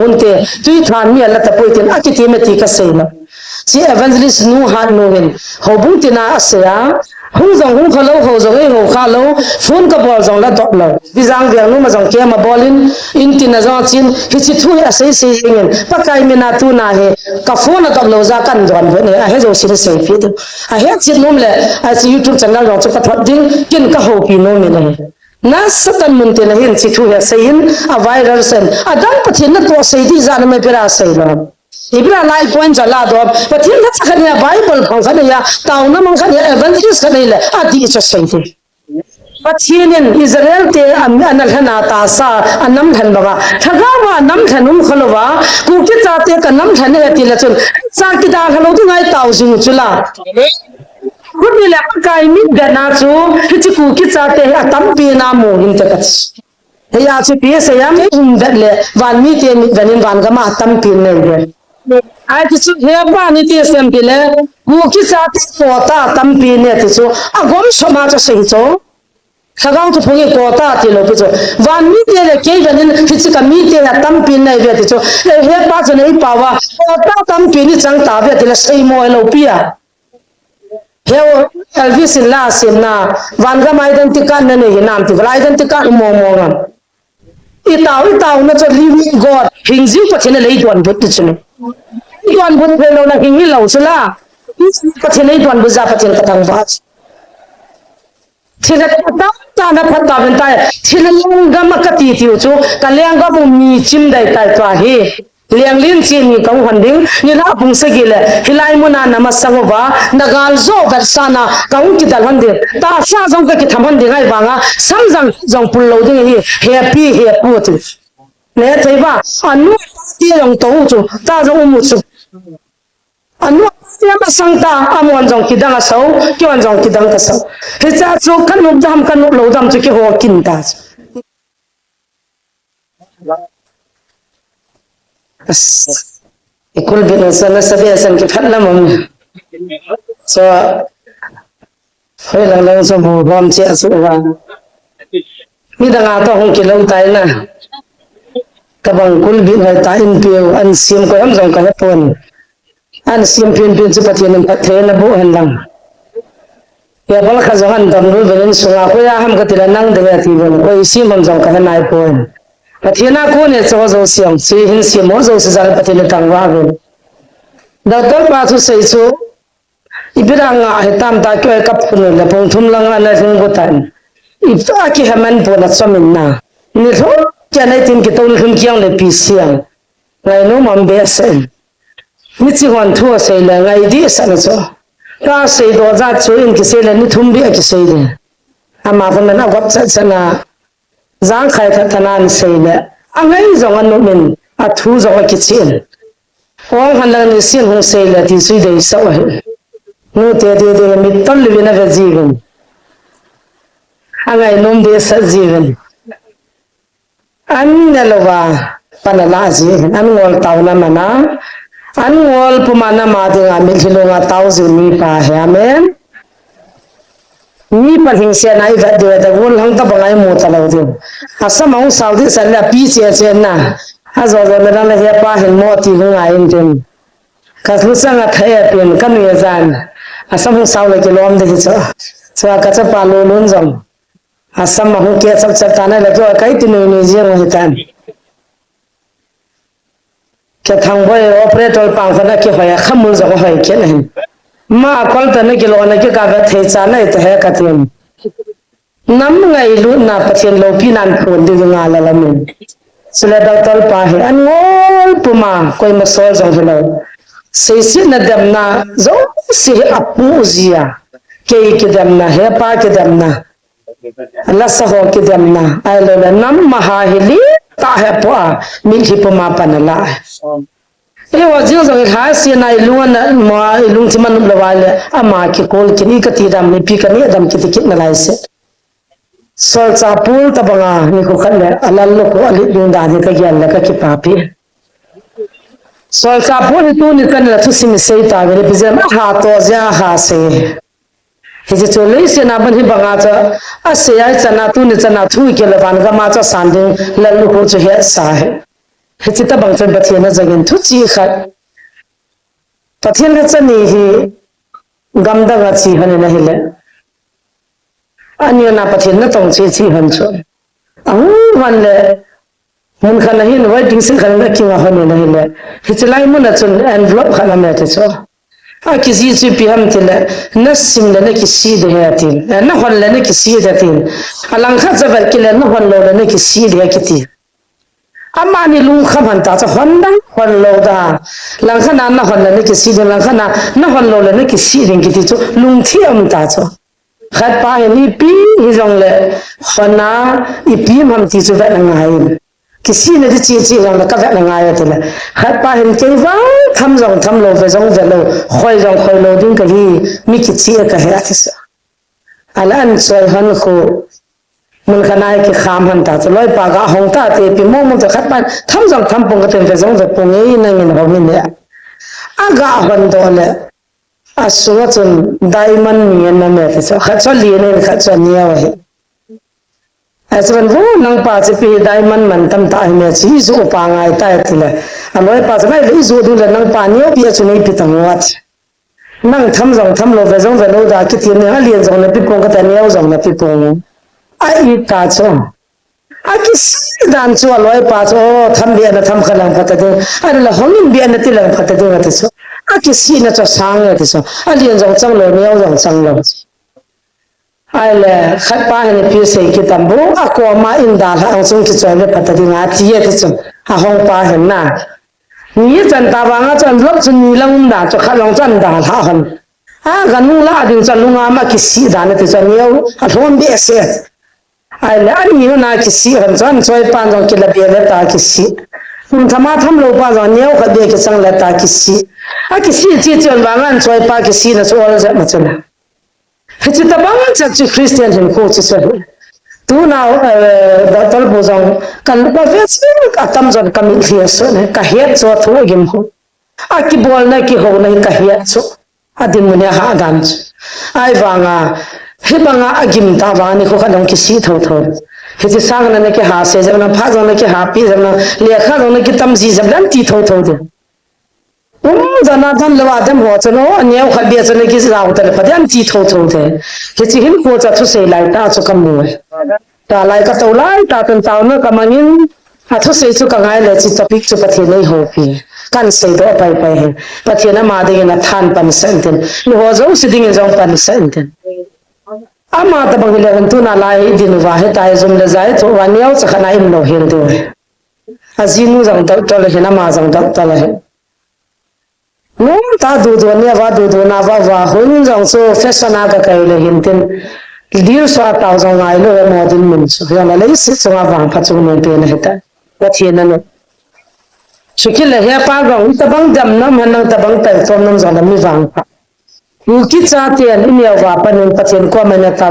unte tui than mi ala tapoitin akitimeti ka seina si evangelist nu han noven hobung tina asya hung jong hung khalo ho jong ei ho khalo phone ka bol jong la dot lo bizang biang nu ma jong ke ma bolin in tina jong chin hichi thu asai se ingen pakai mina tu na he ka phone dot lo za kan jon ne a he jo sin se fi de a he chin num le a si youtube channel jong cha thot ding kin ka ho pi no mi ne na satan munte na hin chi thu he sein a viral sen adam pathin na to sei di zan me pera sei lo ibra lai point jala do pathin na chakhania bible khong khania taw na mang khania evangelist khania adi cha sei thi pathin israel te anal hana ta sa anam than baga thaga wa nam thanum kholowa ku ki cha te ka nam than he ti la chun sa ki da khalo tu ngai taw jing chulaคุณนี่แหละกายมิดนาจูที่จะกูคิดจะเตะตั้มปีนาโมหินตะกัดเฮียจะเปียสยามเด็ดเลยวันนี้เตะมิดนินวันก็มาตั้มปีนั่นเองไอ้ที่สุดเฮียบ้านนี่เตะเซมปีเลยกูคิดจะเตะโคตาตั้มปีเนี่ยที่สุดอ่ะกูไม่ชอบมาจะเสียจูข้าก็จะพูดโคตาที่เราที่สุดวันนี้เตะเลยเกี่ยวกับที่จะกับมีเตะตั้มปีนั่นเองที่สุดเฮียป้าจะเนี่ยป่าวว่าโคตาตั้มปีนี่จังตาเบียที่ละใส่โมเอลเปียเฮลเอลวิสลาสินะวันก็ไม่ได้ติดกันนั่นเองน้ำติดไรได้ติดกันมองกันอีตาวน่าจะรีวิวกอดหิงซิวปัจจัยเลยดวนบุตรชนดวนบุตรเพลเรานะหิงนี่เราสละปัจจัยเลยดวนบุษาปัจจัยกระทั่งวัดที่เราตาพัดตาเป็นตายที่เราลงก็มากติทิวจูกันเลี้ยงก็บุมีจิมได้ตายตัวเฮเลี้ยงลิ้นจีมีกังหันดิ้งนี่ละพุงสกิเลฮิไลมุนานามาสังวะนักการโซ่แบบสานะกังกิดหันดิ้งตาซาจงก็กิดทำหันดิ้งไอ้บางอ่ะสังจังจงปุลโลดิ้งฮีเฮียปีเฮียพูดเนี่ยใช่ปะอันนู้นที่จงโตจูตาจงอุมุจูอันนู้นที่มาสังตาอามวันจงกิดังก็เสากี่วันจงกิดังก็เสาเฮ้ยจ้าจูขันนุดำขันนุโลดำจูกี่หัวกินตาikul bin sana sabi asan ki phatla mom so hoi lang lang so bu bom che asu wa mi da nga to hong ki lo tai na ka bang kul bin hai ta in piu an sim ko am jong ka pon an sim pin pin chu pathian an pathe na bu han lang ya bal kha jong an dam ru ben sunga ko ya ham ka tira nang de ya ti bon ko sim ham jong ka nai pon Pathina ko ne so so siam si hin si mo so sa pathina tangwa ben doctor pa su sei su ibiranga he tam ta ko kap phun le pong thum lang ala thung ko tan ita ki haman po na chamin na ni tho cha nai tin ki tol khum kyang le pi siang ngai no mam be sen ni chi wan thu sei la ngai di sa na so ta sei do za chu in ki sei la ni thum bi ki sei de ama ko na gop cha chana giang khai thật thanan sei le angai zong an min a thu zong ki chin ong han lang ni sin hong sei le ti sui dei sa wa no te mi tal le na jiven angai nom de sa jiven an ne lo wa panala ji an ngol taw na mana an ngol pumana ma de nga mi thilo nga taw ji ni pa he amen ni par hing se nai ga de da wol hang ta bangai mo ta lo de asam ang saudi san la pi che na ha zo zo na la he pa hin mo ti hu ngai in tin ka su sang a thaya pin kan ye zan asam hung saw le ke lom de cho so ka cha pa lo lon jam asam ma hu ke sab cha ta na la jo kai ti ni je mo hitan ke thang boy operator pa fa na ke hoya khamul zo hoi ke na ma kol ta ne kilo na ke ka ga the cha na ite he ka tin nam ngai lu na pathian lo pi nan phon de nga la la min sila doctor pa he an ngol puma koi ma sol jong lo sei si na dam na zo si apu zia ke dam na he pa ke dam na la sa ho ke dam na ai lo la nam ma ha hili ta he pa min hi puma pan la Ewa jil jang khai si nai luan na ma ilung ti man lo wale ama ki kol ki ni ka ti dam ni pi ka ni dam ki tikit na lai se sol cha pul ta banga ni ko khan le alal lo ko ali dung da ni ka gyan la ka ki pa pi sol cha pul tu ni kan la tu sim sei ta ge bi jam ha to ja ha se he je cho le se na ban hi banga cha a se ai cha na tu ni cha na thu ke la ban ga ma cha san ding la lu ko che he sa he हिचिता बंगचन पथियन जगन थुची खत पथियन का चनी ही गमदा गची हने नहीं ले अन्य ना पथियन न तोंग ची हंचो वन ले mun khana hin waiting sin khana ki wa hone na hile hitlai mun na chun envelope khana me te cho a ki ji chi pi ham tile na sim le na ki si de ha tin na hon le na ki si de tin alang kha zabal ki le na hon lo le na ki si de ki ti amma ni lung kham han ta cho hon dang hon lo da lang khana na hon le na ki si de lang khana na hon lo le na ki si de ki ti cho lung thi am ta cho khat pa ni pi hi jong le khana I pi ham ti chu va na ngai किसी ने ची ची रंग का वैन लगाया थे हर पाहिन के वां थम लो वे लो खोई लो दिन कहीं मी किसी का है ऐसा अलान सोय हन को मुल खनाय के खाम हन ता लोय पागा होंता ते पि मो मो खत पान थम पंग ते वे पंगे नंगिन हो मिने आगा हन दोले असुवचन डायमंड मियन में ते खत लिए ने खत निया है ऐसे बन वो नंग पास पे डायमंड मन तम ता में ची जो पांगाई ता तिले अलोय पास में ले जो दु नंग पानियो पिया चुने पितंग वाच नंग थम लो वे लो दा कि तिने हलियन जो ने पिपोंग का तनियो जो ने पिपोंग आई ता चो आ कि दान चो अलोय पास ओ थम बिया न थम खलंग फत दे अरे ल होमिन बिया न तिलंग फत दे मत चो आ कि सी न चो सांग ते चो हलियन जो चंग लो नियो जो चंग लो आइले खत पाहिन पिसे कि तंबु अको मा इंदा ला अंसुं कि चोले पतदि nga tiye te chum a hong pa hen na ni chan ta ba nga chan lok chun ni lang da cho kha long chan da ha han a ganu la din chan lunga ma ki si da ne te chan yo a thon be se aile ani yo na ki si han chan choi pan jong ki la be le ta ki si hun thama tham lo pa jong neo kha be ki chang la ta ki si a ki si chi chon ba ngan choi pa ki si na so ol ja ma chula हिची तबांग church Christian हिन को ची सही तू ना तल बोझाऊं कल बवेच अतम जन कमी लियसो ने कहियत सो थो गिम हो आकी बोलने की हो नहीं कहियत सो अदिन मुने हा दांच आई बांगा ही बांगा अगिम ता बांगा को खदम की सी थो थो हिची सांग ने के हा से जब ना फा जन के हा पी जब ना लेखा जन की तमजी जब दन ती थो थो दे जना धन लवा दम हो चनो अन्य खबिया चने की जाव तले फदम ची थो थो थे के ची हिन को चा से लाई ता चो कम मुए ता लाई का तो लाई ता तन ताव न कमनिन अथो से चो कंगाय ले ची टॉपिक चो पथे नहीं हो पी kan से दो पाई पाई है पथे न मा दे न थान पन सेंटन लो हो जो सिदिंग जो पन सेंटन ama ta bang le tu na lai din wa he tai zum le zai tho wa niao cha khana im no hel do azinu jang ta to le na ma jang ta le no ta du do ne wa du do na wa hun jang so fashion a ka kai le hin tin dir so ta jang ai lo mo din min so ya na le si so wa pha chu no te ne ta wa thien na no shikil le he pa ga ta bang dam na man ta bang ta so nam jang mi wang pa ki cha te ni ne wa pa nen pathen ko ma na ta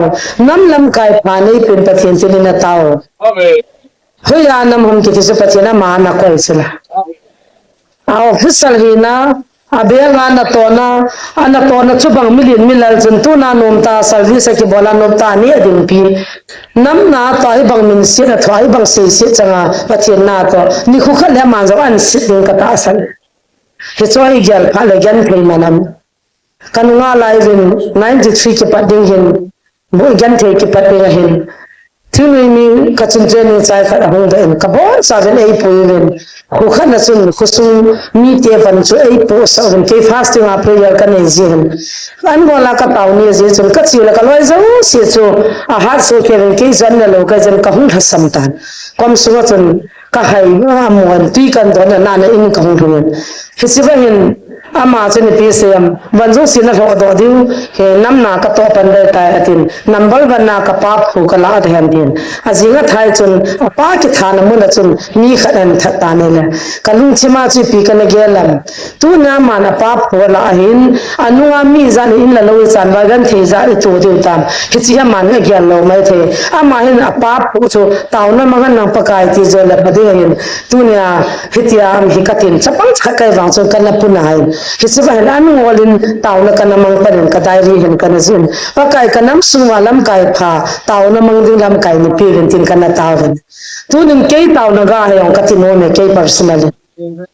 nam lam kai pha nei pin pathen se ni na ta amen ho ya nam hum ki se pathen ma na ko isla a official hi na abel ana tona chubang million milal jun tu na nom ta service ki bola nom ta ni adin pi nam na ta hi bang min si na thai bang se changa pathen na to ni khu kha le ma zo an si ding ka ta san he choi gel pha le gan thei manam kanunga laivin 93 ki pading hin bo gan thei ki pading hin thuni mi kachun chen chai kha hong da in kabon sa ven ei puin khu khan sun khusum mi te van chu ei po sa ven ke fasting a prayer kan ei jin an gola ka tauni je chun ka chi la ka loi zo se chu a har so ke ven ke jan na lo ka jan ka hung hasam tan kom su chun ka hai ma mon ti kan do na na in ka hung thun hisiba hin ama chani psm banjo sina ho do diu he namna ka to pan de ta atin number banna ka pap khu ka la dhyan din azinga thai chun apa ki thana mun chun ni khadan thata ne la kalung chima chi pi kan gelam tu na mana pap ho la hin anuwa mi zan in la lo chan wa gan the za to diu tam ki chi man ge lo mai the ama hin apa pu chu taw na ma gan na pakai ti zo la ding in tunia hitia hi katin chapang chakai wang chon kana punai hisiba hen anu olin tauna kana mang panin ka diary hen kana zin pakai kanam suwalam kai pha tauna mang ding lam kai ni pirin tin kana tawin tunin kei tauna ga he on katino me kei personally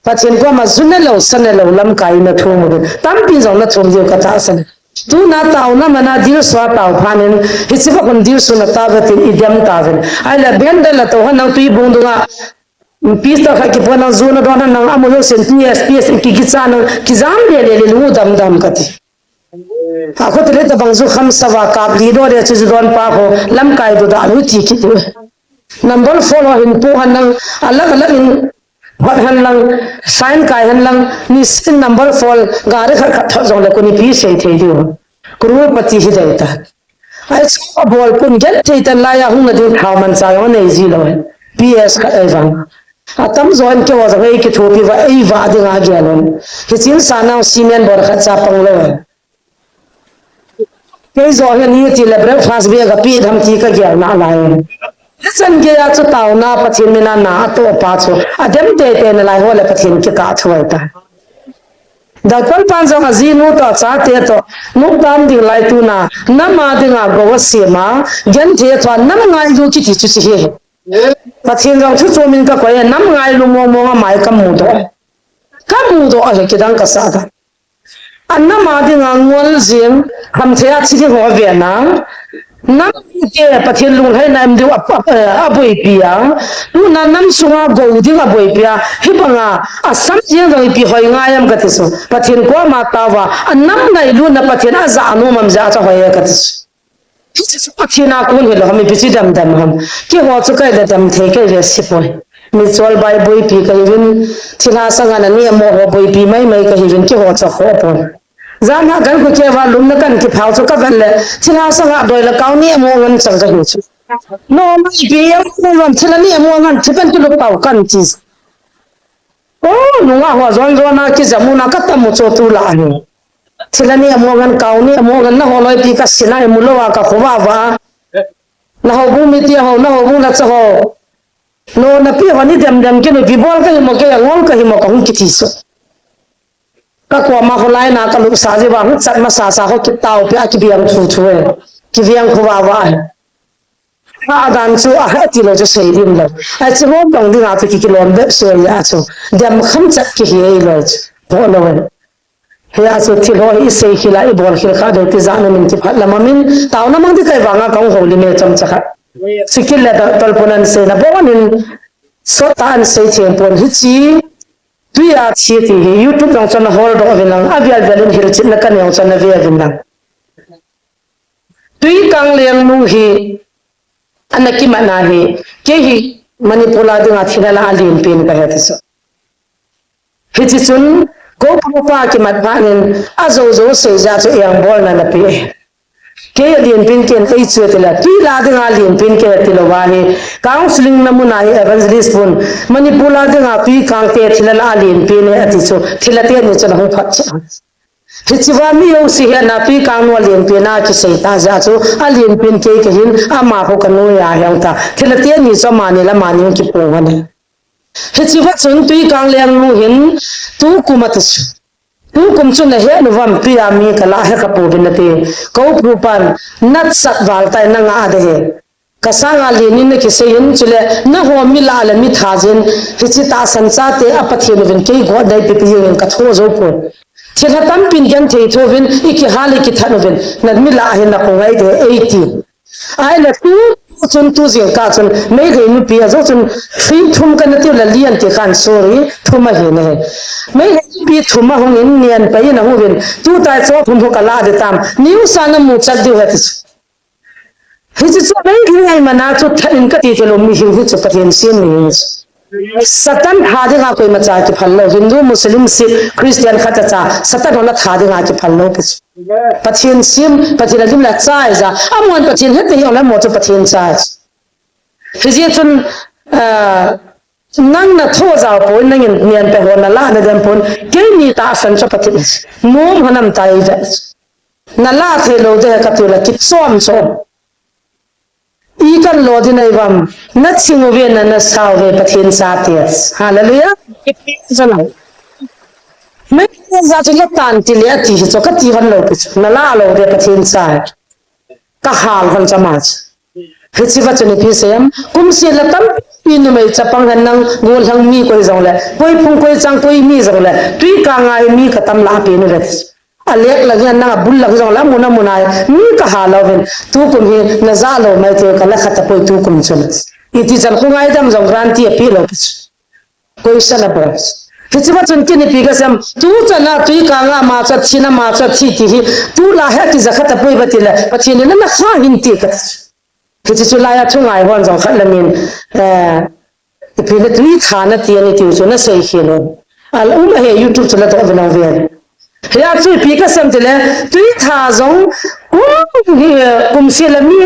pathin ko ma zunelo sanelo lam kai na thumu tam pi zong na thum je ka ta san tu na tau na mana dir swa tau phanin hisiba kon dir su na ta gatin idam taven ai la benda la to han tu bundunga pista kha ki pona zona do na amulo sen ps ki kichana ki zam le lu dam dam kati ha ko tere ta bangzu kham sawa ka li do re chu don pa ho lam kai do da lu ti ki number follow hin pu han alag alag in what han lang sign kai han lang ni sin number fall gare khar kha jong le ko ni pi sei thei dio kru pati hi dai ta ai so bol pun get thei tan la ya hung de thau man sa yo nei ji lo ps ka evang atam zoin ke wa zai ke thopi wa ei wa de nga gyalon hi chin sana cement bor kha cha pang lo ke zo he ni ti le breakfast be ga pi dham ti ka gyal na lai san ge ya chu taw na pathin mina na to pa chu adem te te na lai ho le pathin ke ka thwai ta da kol pan jong azi nu to cha te to nu tam ding lai tu na ma ding a go se ma gen the thwa nam ngai ju ki ti chu si he pathin jong chu chu min ka ko ye nam ngai lu mo mo mai ka mu do a he ki dang ka sa da anna ma ding a ngol jing ham the a chi ho ve na nam ke pathin lung hai nam du aboi pia lu na nam sunga go ding aboi pia hibanga asam je go pi hoi ngayam ka tisu pathin ko ma tawa annam nai lu na pathin aza anu mam ja cha hoi ka tisu pathina kun helo hami bichi dam ham ke ho chu kai da dam the ke re sipoi mi chol bai boi pi ka win thila sanga na ni mo ho boi pi mai ka hin ke ho cha ho pon zana gan ku ke wa lum na kan ki phau chu ka ban le thila sanga doi la kaw ni mo ngan chang ja hu chu no mai bi ya mo ngan thila ni mo ngan thipan tu lu pau kan chi oh nu nga ho zon zon na ki jamu na ka ta mu cho tu la ni thila ni mo ngan kaw ni mo ngan na ho loi pi ka sina mu lo wa ka khowa wa na ho bu mi ti ho na ho bu na cha ho no na pi ho ni dem ke no bi bol ka mo ke ngol ka hi mo ka hu ki ti so ka ko ma ho lai na ka lu sa je ba hu chat ma sa ho ki tau pe ki biang thu thu e ki biang khu wa ha dan chu a ha ti lo chu sei dim lo a chu mo bang ding a tu ki lon be so ya chu dem kham chat ki hi lo bo lo we he a chu ti lo i sei ki la i bol ki kha de ti za na min ti phat la ma min tau na mang ti kai wa nga ka ho li me cham cha kha sikil la tol ponan se na bo nin so tan sei chen pon hi chi tui a chi ti youtube long chon hol do avilang avial dalin hil chin na kan yong chon na via vinlang tui kang leng nu hi anaki mana hi ke hi manipula dinga thilala alin pin ka he tiso hi chi chun ko pa ki mat panin azo zo se ja chu yang bol na na pi ke alien pin ken ei chu tela tui la dinga alien pin ke tilo wa hi counseling namuna hi evangelist pun manipula dinga tui kang te thilala alien pin e ati chu thilate ni chu hong phat cha hichiwa mi yo si he na tui kang no alien pin na ki sei ta ja chu alien pin ke hin ama ho kanu ya hyang ta thilate ni chu mani la mani ki po wa ne hichiwa chun tui kang leng nu hin tu kumat tu kum chu na he nu vam pia mi kala he ka po bin te ko prupan nat sat wal tai na nga de he kasanga le ni ne ki se yin chule na ho mi la la mi thajin hichi ta san cha te apathi nu vin ke go dai pe pi yin ka tho zo po thila tam pin gan the tho vin iki hali ki thanu vin na mi la he na ko ngai de 80 ai la tu chun tu zing ka chun mai ge nu pi zo chun thi thum kan ti la lian ti khan sorry thuma he ne mai pi thuma hong in nian pai na hu vin tu tai cho thum ho kala de tam niu sana mu chat de het hi chi chu mai ge ai mana chu thain ka ti te lo mi hi hu chu pathian sin ni satan thade ga koi macha ki phallo hindu muslim sikh christian khata cha satan ona thade ga ki phallo ki pathian sim pathian lim la chai za amon pathian het ni ona mo chu pathian cha hi ji chun nang na tho za po nang nian pe hon la na dem pon ke ni ta san cha pathian mom hanam tai ja na la the lo de ka tu la ki som som ikan lo di na ibam nat singuve na sawe pathin sa ties hallelujah jalan me za chu le tan ti le ti chu ka ti han lo pi na la lo de pathin sa ka hal han chamach hichi va chu ni pi sem kum se la tam pi nu mai chapang han nang gol hang mi koi jong le koi phung koi chang koi mi jong le tui ka ngai mi ka tam la pi nu le alek lagi na bul lag jong la muna muna mi ka halo ven tu kum hi na za lo mai te ka la khata poi tu kum chun iti chan khu ngai dam jong granti pi lo koi sala bras hichi va chun ki ni pi ga sam tu chana tui ka nga ma cha china ma cha thi ti hi tu la ha ki za khata poi batila pathin na kha hin ti ka hichi chu la ya thu ngai hon jong khat lamin pi le tui thana ti ani ti chu na sei khelo al he youtube chula to bana ve ya chu pi ka sam tele tui tha jong kum se la mi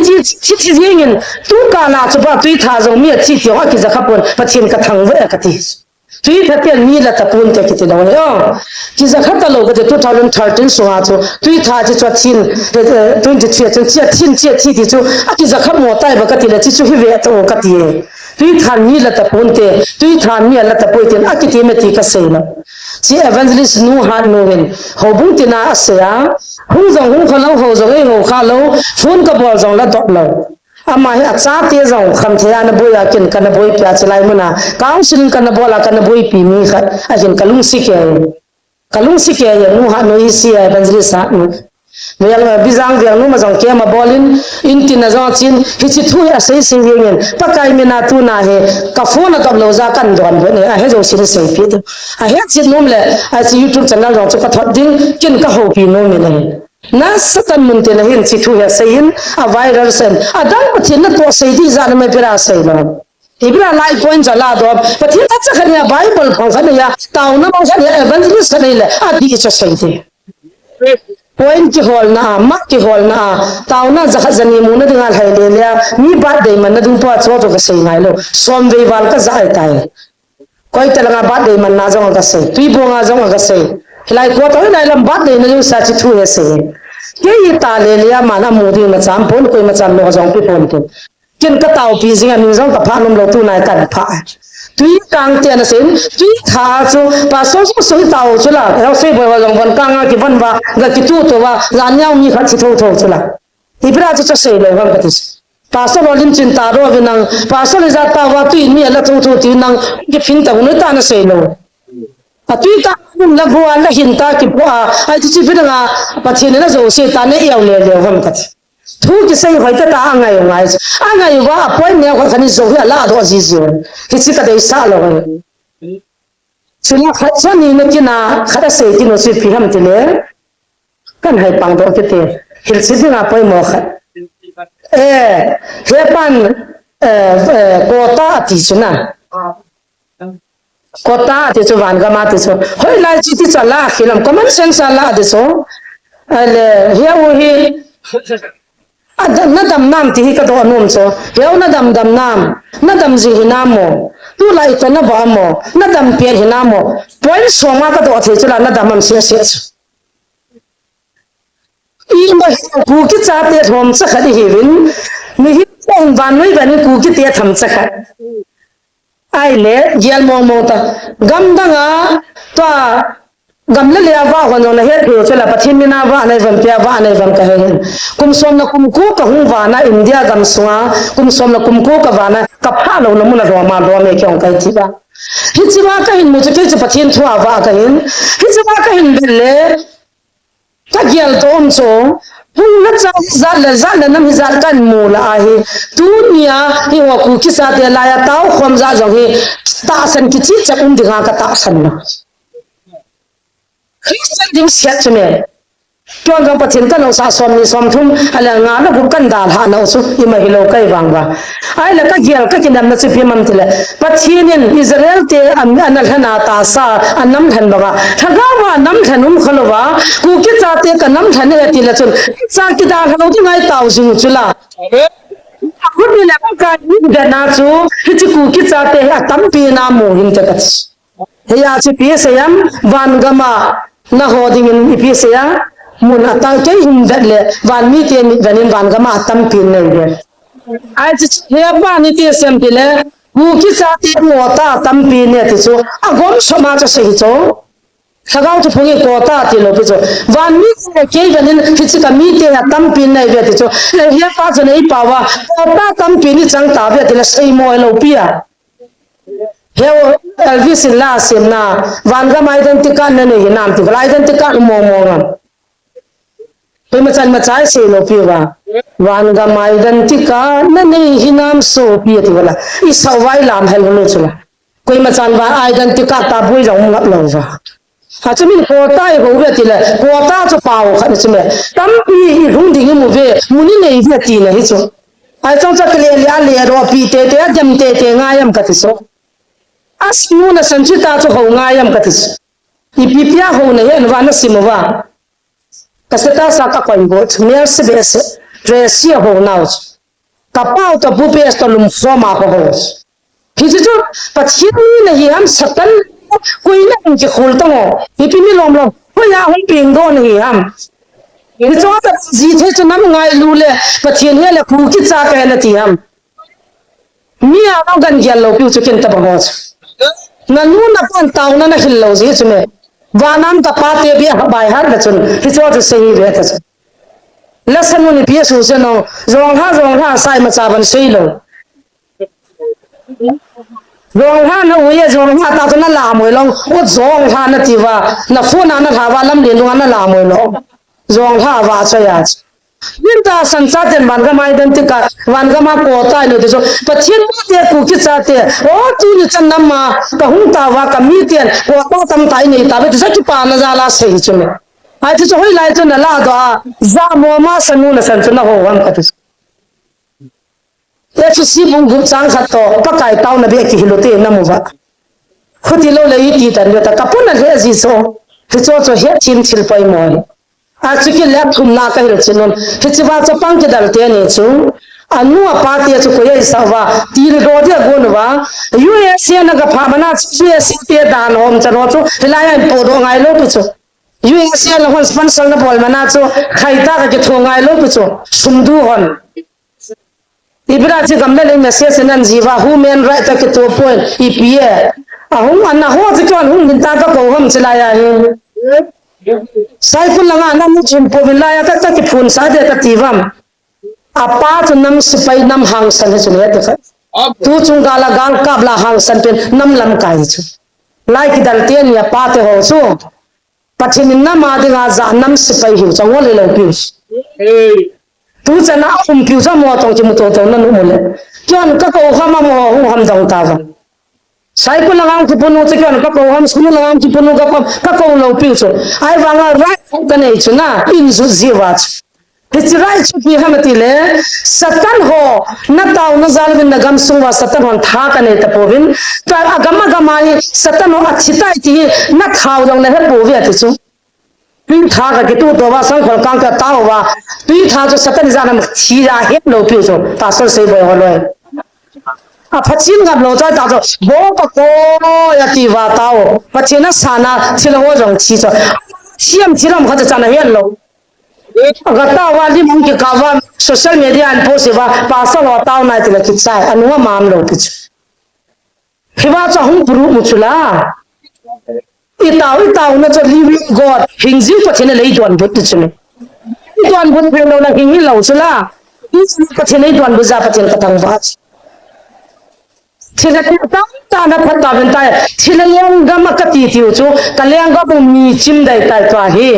chi chi yengin tu ka na chu ba tui tha jong mi chi ti ha ki za khapon pathin ka thang ve ka ti tui tha ten mi la ta pun te ki ti lo yo ki za khata lo ga 2013 so ha chu tui tha chi chu chin 23 chen chi chin chi ti ti chu a ki za khap mo tai ba ka ti la chi chu hi ve to ka ti tui than mi la ta pun te tui than mi la ta poi ten a ki ti me ti ka sei na si evangelist nu han no wen ho bu ti na asya hu jong hu khalo ho jong e ho khalo phone ka bol jong la dot lo ama hi acha te jong kham thea na boya kin kana boy pya chalai muna council kana bola kana boy pi mi khat a hin kalung si ke ya nu ha no isi evangelist ha nu Mel bizang biang nu ma jong ke ma bolin in tin na jong chin hi chi thu a sei sei yen pakai me na tu na he ka phone ka lo za kan don bo ne a he jo sin sei pi a he chi nom le a chi youtube channel jong chu ka thot ding kin ka ho pi no me ne na satan mun te na hin chi thu ya sei in a virus and a dang pa chin na to sei di za na me pira sei no ibra lai point jala do pa thi ta cha khania bible khong khania taw na ma khania evangelist khania le a di cha sei te point ki hol na ma ki hol na taw na za khazani mu na dingal hai le ya mi ba de man na du pa cho to ka sei ngai lo som ve wal ka za ai tai koi talanga ba de man na jong ka sei tui bo nga jong ka sei lai ko to nai lam ba de na ju sa chi thu ya sei ke yi ta le ya ma na mu di ma cham pon koi ma cham lo jong pi pon kin kin ka taw pi jinga min jong ka pha nom lo tu nai kan pha tui kang te na sen tui tha chu pa so so taw chu la ya se bo jong bon kang ki ban ba ga ki tu to ba la nyao mi kha chi tho tho chu la ibra chu cha sei lo ga ka ti pa so lo lim chin ta ro vi nang pa so le za ta wa tui mi la tho tho ti nang ki phin ta nu ta na sei lo a tui ta la bo la hin ta ki po a ai chi phi na pa chen na zo se ta ne yaw le le hom ka ti thu ki sei hoi ta angai wa point ne ko khani zo ya la do ji ji ki chi ka dei sa lo chula khat sa ni na ki na khara sei ki no si phi ham ti le kan hai pang do ki te hil si na poi mo khat he pan kota ti chuna kota ti chu van ga ma ti chu hoi lai chi ti chala khilam common sense ala de so ale he wo hi na dam nam ti hi ka do anum so he na dam nam na dam ji hi nam mo tu lai to na ba mo na dam pe hi nam mo point so ma ka do the chula na dam am se i ma ku ki cha te thom cha khadi hi win mi hi pon van noi ban ku ki te tham cha kha ai le yel mo mo ta gam danga to gam le le wa hon na he ro chela pathin mina wa nei van pya wa nei van ka hen kum som na kum ko ka hu wa na india gam sunga kum som na kum ko ka wa na ka pha lo na mu na ro ma do me kyong kai chi ba hi chi ba ka hin mu che che pathin thua wa ka hin hi chi ba ka hin le ta gyal to om so hung na cha za la nam hi zal kan mu la a hi dunia hi wa ku ki sa te la ya taw khom za jong hi ta san ki chi cha dinga ka ta san na Christian ding set me Tuan gang pathin kan sa som ni som thum ala nga na bu kan dal ha na su I ma hilo kai wang ba ai la ka gel ka kinam na chipi mam tile pathinin Israel te anal hana ta sa anam than ba thaga wa nam thanum khalowa ku ki cha te kanam thane ti la chun cha ki da halo ti ngai taw jing chula aku ni la ka ni da na chu hi ku ki cha te atam pi na mo hin ta ka ya chi pi sayam van gama na hoding in pi saya mun atang ke him le van mi te mi ganin van gama atam pin nei de ai chỉ hiệp ba ni tia xem thì lẽ ngu kia cha tia ngô ta tâm pi nè thì số à gom số mà cho sấy số thằng ông chụp hình cô ta thì lo bây giờ và mi cái cái nên khi chỉ cả mi tia tâm pi này về thì số hiệp ba cho này bảoว่าcô ta tâm pi ni chẳng ta về thì là sấy mồi lo pi à heo Elvis la sim na van ga mai dan tikan na ni nam ti lai dan tikan mo mo ngam pe ma chan ma chai se lo pi wa van ga mai dan tikan na ni hinam so pi ti wala I sawai lam hel lo chula koi ma chan wa ai dan tikan ta bui rong ngap lo wa ha chumin ko ta e ho ve ti le ko ta cho pao kha chume tam pi rung ding mu ve mu ni nei ve ti na hi chu ai chong cha kle lia le ro pi te te jam te te nga yam ka ti so asmu na sanchita cho ho nga yam ka ti ipipia ho na hen wa na simwa kaseta sa ka koi bo mer se be se dress ya ho na ka pao to bu pe sto lum so ma ko ho hi chu pathin ni na hi am satan koi na ji khul to ipi mi lom lom ko ya hon ping do ni am ni cho ta ji the chu nam ngai lu le pathin he le khu ki cha ka na ti am mi a no gan gel lo pi chu ken ta ba na nu na pan tau na hil lo ji chu me wa nam ka pa te bi bai har la chun hi cho chu sei ve ta lesson ni pi su se no rong ha sai ma cha ban sei lo rong ha na uye rong ha ta na la moi long o rong ha na ti wa na phone na ha wa lam le lu na la moi lo rong ha wa cha ya yin ta san cha ten ban ga mai den ti ka wan ga ma ko ta lo de so pathian te ku ki cha te o tu ni chan nam ma ka hung ta wa ka mi ten ko ta tam tai nei ta be sa ki pa na za la sei chu me ai chu hoi lai chu na la do za mo ma sanu na san chu na ho wan ka tu FC bung gup chang khat to pakai taw na be ki hilote namuwa khuti lo le ti tan ta kapun na he ji so hi cho he chin chil pai mo a chu ki lap thum na ka hil chinon hi chi wa cha pang ke dal te ni chu anu apa te chu ko ye sa wa ti ro de gon wa US na ga pha mana US te dan hom cha ro chu hilai an po do ngai lo tu chu US na hon sponsor na bol mana chu khai ta ka ke thongai lo tu chu sumdu hon ibra chi gamle le message nan jiwa human right ta ke to point ipa ahung anna ho chi kon hung din ta ka ko hom chila ya he sai kun langa na mu chim po bin la ya ta ki phun sa de ta tiwam apa chu nam sipai nam hang san chu le ta tu chung gala gang kap la hang san pen nam lam kai chu lai ki dal ten ya pa te ho chu pathin na ma de ga za nam sipai hu chang le lo pi tu chana piu sa mo tong chi mu to to na nu mo le kyon ka ko ha ma mo hu ham dong ta ba sai ko langang chi punu chi kyon ka ko ham skul langang chi punu ka ko lo piu so ai wa nga right ka nei chu na in zu jiwa hi right chu pi ham ti le satan ho na taw na zal bin na gam sung wa satan hon tha ka nei ta povin ta agama hi satan ho achita ti na khaw dong na he po ve ti chu tuy tha ka ke tu to wa sang khol kang ka taw wa tuy tha cho satan janam chi ra het lo pi so ta so sei boy ho loi a phachin gam lo cha ta so bo pa ko ya ti wa taw phachina sana thil ho jong chi so siam chiram kha cha na het lo ga ta wa li mong ke ka wa social media an po se wa pa sa lo taw na ti la ki chai anu mam lo pi hi wa cha hung puru mu chula itaw na cho living god hingzi pathina lei don but chune don but phelo na hingi lo chula pathina don bu za pathin ka thang ba thila ta na phata ben ta thila leng gam ka ti tiu chu ka leng ga bu mi chim dai tai twa hi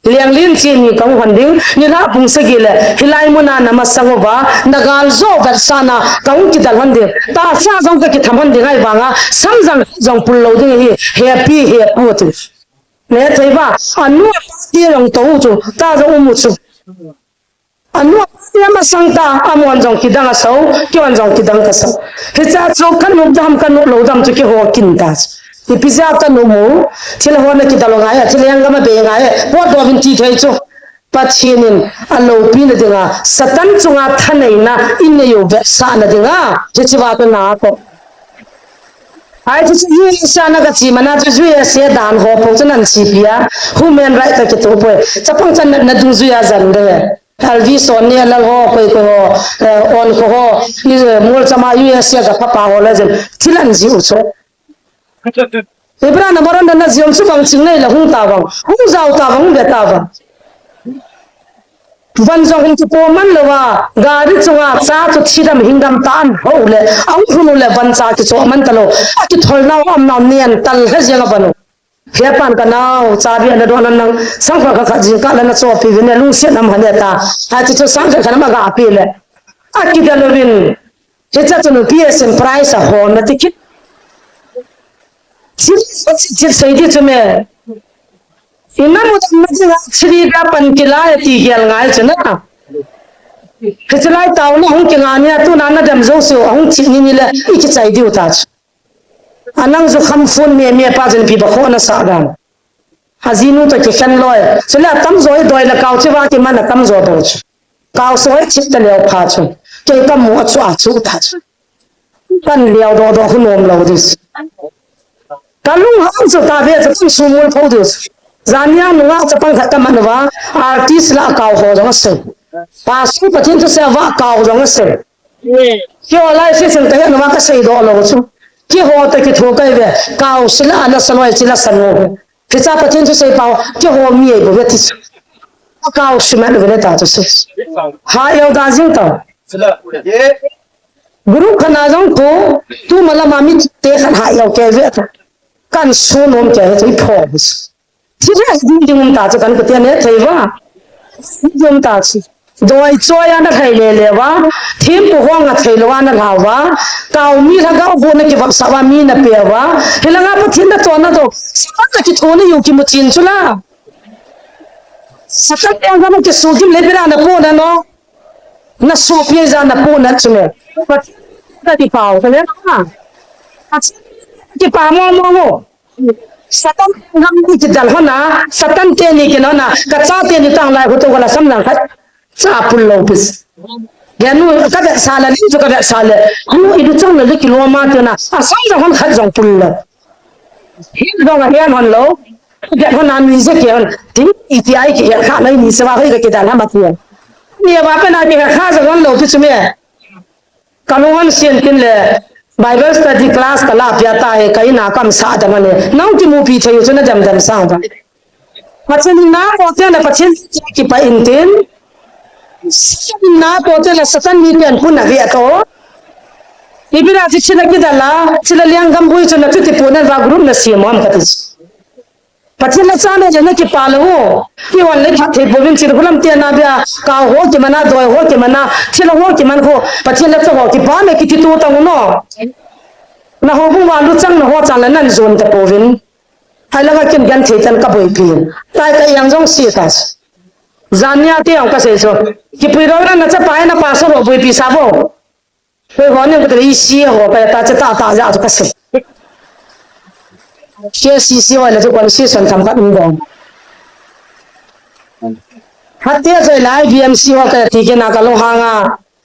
leng lin chi ni kang hon ding ni ra bung se gi le hilai mu na na ma sang ba nagal zo bar sana kang ki dal hon de ta sa jong ka ki tham hon de ngai ba nga sam jong pul lo ding hi happy put ne thei ba anu ti rong to chu ta zo mu chu anu ti ma sang ta amon jong ki dang so kyon jong ki dang ka so he cha chu kan nu dam kan nu lo dam chu ki ho kin ta ti pizza ta nu mu thil ho na ki dalo nga ya thil yang ga ma be nga ya po do bin ti thei chu pachinin alo pi na dinga satan chunga thanai na in ne yo ve sa na dinga je chi wa ta na ko ai chu yu sa na ga chi mana chu ju ya se dan ho po chan an chi pia human right ta ki to po chapang chan na du ju ya zan de LV son ne lal ho koi ko on ko ho is mol chama US ya ka pa ho la jen thilan ji u cho ibra na maron na jiom su bang ching nei la hung ta bang hung zau ta bang be ta bang van zong hung po man lo wa gari chunga cha chu thidam hingdam tan ho le ang hunu le van cha ki cho man ta lo a ki thol naw am naw nian tal he jeng banu he pan ka naw cha bi na do nan nang sang kha kha jing ka la na cho pi ne lung sian nam han ta ha chi chu sang kha na ma ga pi le a ki da lo win he cha chu no PSN price a ho na ti ki chi sai di chu me ina mo ma chiri da pan kila ti gel ngai chana khichlai taw na hung kinga nia tu na na dam zo so hung chi ni le I ki chai di uta anang zo kham phone me pa jen pi ba kho na sa dam hazinu to ki khan loy chela tam zoi doi la kaw chiwa ki man tam zo do chu kaw soi chit ta leo pha chu ke kam mo chu a chu ta chu pan leo do do hunom lo dis kalung hang zo ta be chu su mo pho dis zania nuwa chapang khatta manwa artist la kaw ho jong se pasu pathin to se wa kaw jong se kyo lai se sing ta nuwa ka sei do lo chu ki ho ta ki tho kai ve kaw sila ala saloi chila sanu kicha pathin to se paw ki ho mi e bo ti kaw shima le ta to se ha yo da jing ta guru khana jong ko tu mala mami te khan ha yo ke ve ta kan su nom ke chai pho chỉ là dùng ta cho cần cái tiền này thấy va dùng ta chỉ rồi chơi anh đã thấy lệ va thêm bộ hoang là thấy lo anh đã hào va cao mi thằng cao vốn cái vật sao mi na bè va thì là ngã bắt thiên đã cho nó rồi sao cái cái thôn này dùng kim một chín chứ là sao cái anh cái số kim lấy ra nó po nó số tiền ra nó po nó chứ này bắt cái đi bảo cái này à cái bảo mò satan ngam ni jidal hona satan te ni ke na ka cha te ni tang lai hoto wala sam lang khat cha pul lo bis ganu ka da sala ni jo ka da sala anu idu chang le kilo ma te na a sang da hon khat jong pul la hin do ga hian hon lo ga hon an ni je ke hon ti EPI ke ya kha lai ni se wa ke da la ma ti ni ba pa na ni kha ja hon lo ti chme kalon sien tin le Bible study class kala pyata hai kai na kam sa da mane nau ki mu pi thayu chuna jam jam sang ba pachin na pote na pachin ki pa intin na pote la satan ni pen pun na ria to ibira chi chila ki dala chila liang gam bui chuna ti pona va group na si mom ka ti pachin la cha ne jana ki palo ki wan le the bovin chi hulam te na bia ka ho ki mana doi ho ki mana chila ho ki man ko pachin la cha ho ki ba me ki ti tu ta no na ho bu wa lu chang na ho chang la nan zon ta povin hai la ga kin gan the tan ka boi pin tai ka yang jong si ta zania te ang ka se so ki pi ro na cha pai na pa so ro boi pi sa bo ko ho ne ko ri si ho pa ta cha ta ja ka se ke si wa la jo kon si san tham ka ung dong hatte so lai BMC wa ka ti ke na ka lo ha nga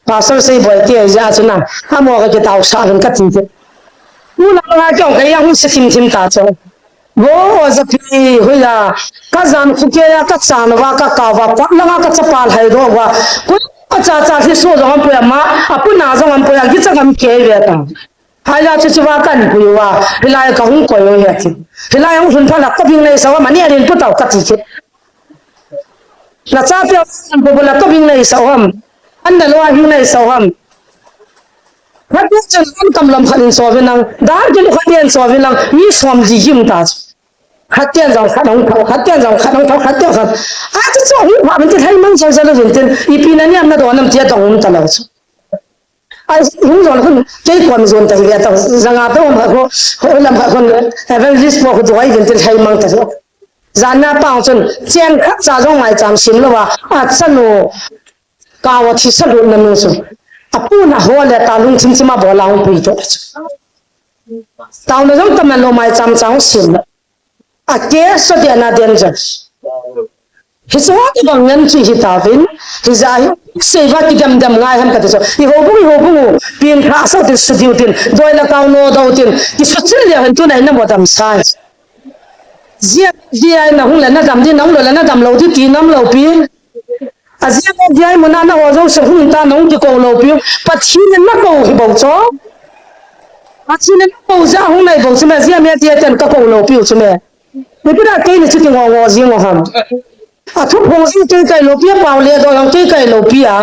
pa so se boi te ja chuna ha mo ka ke tau sa gan ka ti nu na nga kyong cái yang se tim tim ta cho wo za pi hui la ka zan khu ke ya ka chan wa ka wa pa na ka chapal hai ro wa ku cha cha hi so jong pu ma apu na jong pu ya gi cha gam ke ve ta hai la chu wa kan pu wa hilai ka hung ko yo ya ti hilai hung sun pha la ka bing nei sa wa mani rin pu tau ka ti ke la cha pe an pu la ka bing nei sa ham an da lo hi nei sa ham Hãy subscribe cho kênh Ghiền Mì Gõ để không bỏ lỡ những video hấp dẫn apu na ho le ta lung chim chima bo lang pui to taw na jong tam lo mai cham chang sim a ke so de na danger hi so ki bang ngan chi hi ta bin hi za se va ki dam dam ngai ham ka to hi ho bu pin kha so de studio tin doi la kaw no do tin ki so chil le han tu nai na mo dam sai zia dia na hung la na dam din nong lo la na dam lo ti nam lo pi azia ko dia mo na ho zo se hun ta nong ki ko lo pi pathi na ko hi bo cho pathi na ko za hun nai bo se me zia me tie ten ka ko lo pi chu me ni pira ke ni chu ki ngo ngo zi ngo ham a thu phong si ke kai lo pi pa le do yang ke kai lo pi a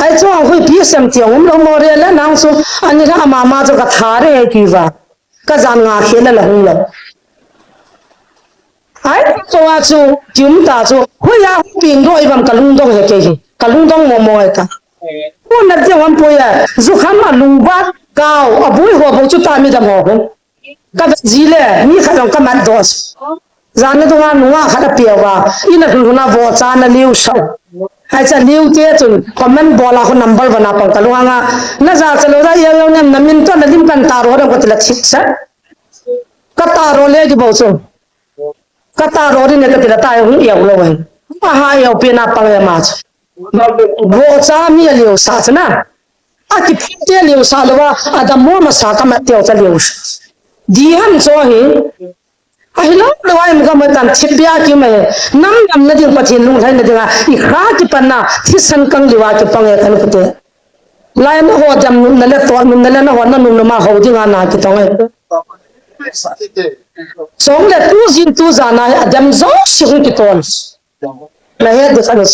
ai cho hui pi sem ti om lo mo re la nang su ani ra ma ma cho ka tha re ki va ka jan nga khe la la hu lo ai to a chu kim ta chu hui ya ping ro ibam kalung dong he ke hi kalung dong mo mo ka ko na je wan po ya zu kham ma lu ba cao a bui ho bo chu ta mi da mo ho ka ji le ni kha dong ka man dos zan na to nga nu kha da pia wa ina hu na bo cha na liu sau ai cha liu te chun comment bola ko number bana pang kalung nga na za chalo ra yo yo nem namin to na lim kan ta ro ko tla chik sa ka ta ro le ji bo chu kata rori ne ka ta hu ya lo wa ma ha ya pe na pa ya ma bo cha mi ya liu sa na a ki te liu sa lo wa ada mo ma sa ka ma te o cha liu di ham so he ai lo lo wa mi ka ma tan chip ya ki me nam nam na ding pa thin lung thai na dinga I kha ki pa na thi san kang liwa ki pang ya kan ko te lai na ho jam na le to na le na ho na nu ma ho dinga na ki tong song le tu zin tu zana adam zo si hu ki ton la he de khalos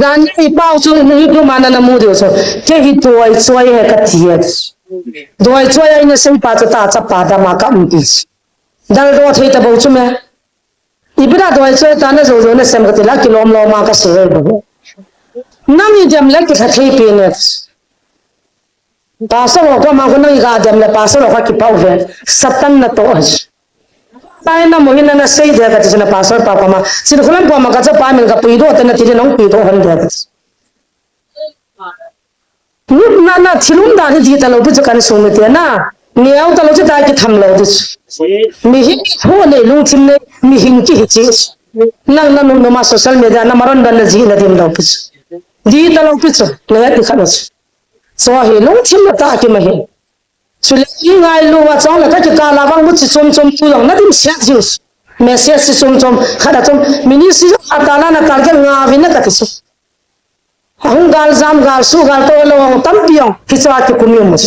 dan ni pau chu ni ko mana na mu de so ke hi toy choi he ka thie doi choi ai na sem pa ta cha pa da ma ka mi dal ro thei ta bo chu me ibra doi choi ta na zo zo na sem ka ti la kilom lo ma ka se bo nang ni jam le ki thei pe ne pasal ko ma ko nang ga jam le pasal ko ki pau ve satan na to aj tai na mo hina na sei de ka tsena pasal pa ma sin khulam pa ma ka cha pa men ka pi do ta na ti nong pi do han de ni na na thilum da ni ta lo bu cha kan su me te na ni au ta lo cha ta ki tham lo du mi hi ho ne lu thim ne mi hin ki hi chi nang na no ma social media na maron dan ji na dim lo pi di ta lo pi le ti khalos so he long thim ta ki ma he so le ngai lu wa chong la ka ki ka la bang mu chi chom chom tu long na dim sia ji message si chom chom khada chom mini si atala na tar ke nga vi na ka ti su hung gal jam gal su gal to lo tam piong ki cha ki kumi mu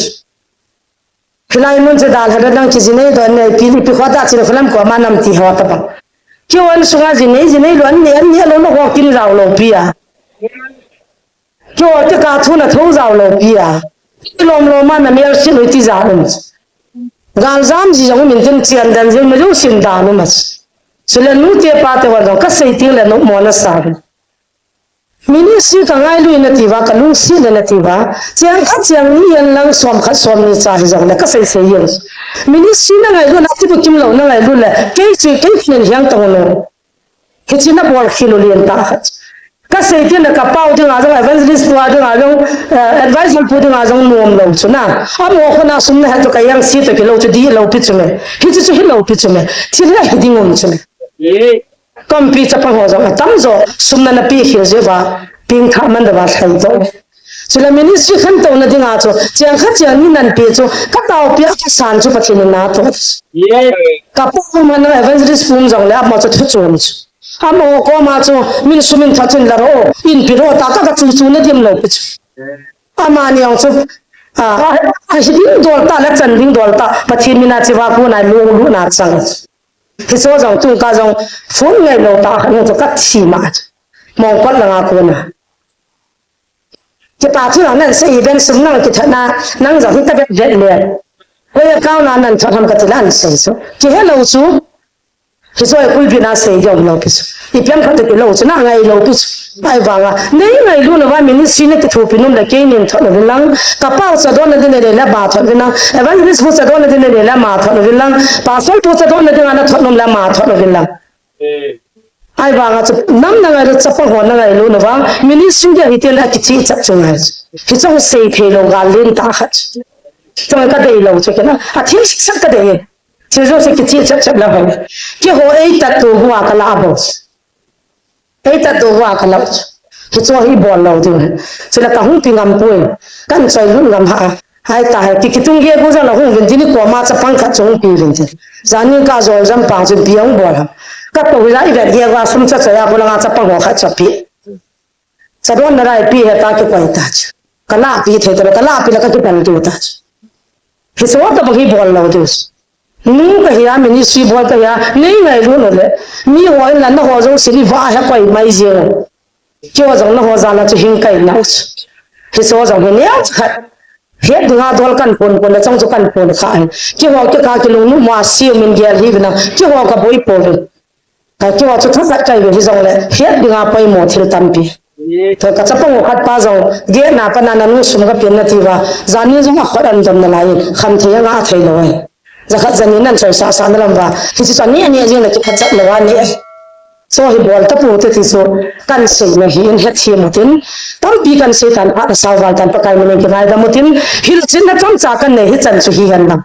khilai mun je dal hada nang ki ji nei do nei pi pi khada chi khalam ko ma nam ti ha ta ba ki wan su ga ji nei lo ne lo no ho kin rao lo pi a cho cái cá thu là thâu giàu lâu bia lom lom mà nãy xin người ti giàu lắm gan zam gì giống mình tên tiền đàn riêng mà giống xin đàn lắm mà cho nên nút tiền pa tiền vào các xây tiền là nút mòn là sao mình xin cả ngay lui là ti va cả lúc xin là ti va chiang khát chiang ni yên lăng xóm ni cha giống là các xây xây yên mình xin là ngay luôn nãy tôi kim lâu là ngay luôn là cái chuyện hiang tông luôn cái chuyện nó bỏ khi liền ta các xây tiền là các bao tiền à giống evangelist qua tiền à giống advisor phụ tiền à giống nuông lâu chứ na à mua con nào sum này cho cái yang xí tới cái lâu cho đi lâu biết chứ mày khi chứ hi lâu biết chứ mày thì là hi đi ngon chứ mày còn pi chấp hàng giống tắm rồi sum này pi hiểu chứ ba pin tham ăn được ba thay thôi cho nên mình suy khăn tàu này tiền à cho chẳng khác chẳng như năn pi cho các tàu pi các sản cho phát triển na thôi các bao mà nó evangelist phụ giống lại mà cho thuyết chuẩn amo ko ma chu min sumin thachin la ro in pi ro ta ka chu chu na dim lo pi ama ni ang chu a hiding dol ta la chan ding dol ta pathin mina chiwa ko na lu na chang ki so jong tu ka jong phun ngai lo ta han chu ka chi ma mong pat la nga ko na ki pa thu nan se event sum na ki thana nang za hi ta be jet le ko ya ka na nan tham ka tilan se so ki hello chu thì rồi quý vị na xây dựng lâu biết, thì bên khác thì lâu chứ na ngày lâu biết, ai vàng à, nếu ngày luôn là mình xin cái thu phí nôm là cái niệm thật là viên lăng, các bao giờ đó là thế này là bà thật viên lăng, em biết phút giờ đó là thế này là mà thật là viên lăng, bà số phút giờ đó là thế này thật nôm là mà thật là viên lăng, ai vàng à, năm ngày rồi chấp hành ngày luôn là vàng, mình xin cái thì là cái gì chấp chung hết, thì trong xây phê lâu gà lên ta hết, trong cái đây lâu chứ cái nào, à thiên sắc cái đây chỉ rồi sẽ cái chấp chấp là vậy cái hồ ấy ta tu hoa cái lá bông ấy ta tu hoa cái lâu cái chỗ ấy bỏ lâu rồi cho nên cả hung tiếng ngầm bùi căn trời luôn ngầm hạ hai ta hai cái tung kia cũng ra là hung viên chỉ qua mà chấp phăng cả chỗ kia viên chứ giá như cả rồi dám phăng cho biếng bỏ ก็ตัวใหญ่แบบเดียวว่าสมชายคนละจะปังหัวขัดจับปีจะโดนอะไรปีเหตุการณ์ก็ไปตัดก็ลาปีเถิดแต่ก็ลาปีแล้วก็เป็นตัวตัดที่สุดก็บางทีบอลเราดูนู้ก็เฮียมินิสวีบอลก็เฮียนี่ไงรู้เลยมีหัวนั่นหัวจงสิริฟ้าให้ไปไม่เจอเจ้าจงนั่นหัวจานจะหิ้งไก่นักที่สุดจงเฮียขัดเฮ็ดงาดอลกันปนแล้วจงจะกันปนข้างเจ้าก็กากิโลนู้มาเสียมินเดียรีบนะเจ้าก็บ่อยปนแต่เจ้าจะทัศน์ใจไปที่จงเลยเฮ็ดงาไปหมดที่ตั้มปีเธอก็จะปังขัดป้าจงเดี๋ยวน้าปนันนู้สมกับเป็นนาทีว่าจานี่จงมาขดันจำนายคำเทียงอาไทยเลยจะขัดจานี่นั่นใช้สารลำบากที่สุดนี่จริงเลยที่ขัดจัดเลยวันนี้โซ่ฮิบอลตะปูที่ที่สุดกันสิ่งนี้เห็นเฮ็ดเทียมตินตั้มปีกันสิ่งการพัฒนาสาวกันประกายมันเองกันได้ดำตินฮิลจินนักจำจากกันเนี่ยฮิจันสุฮีกันนะ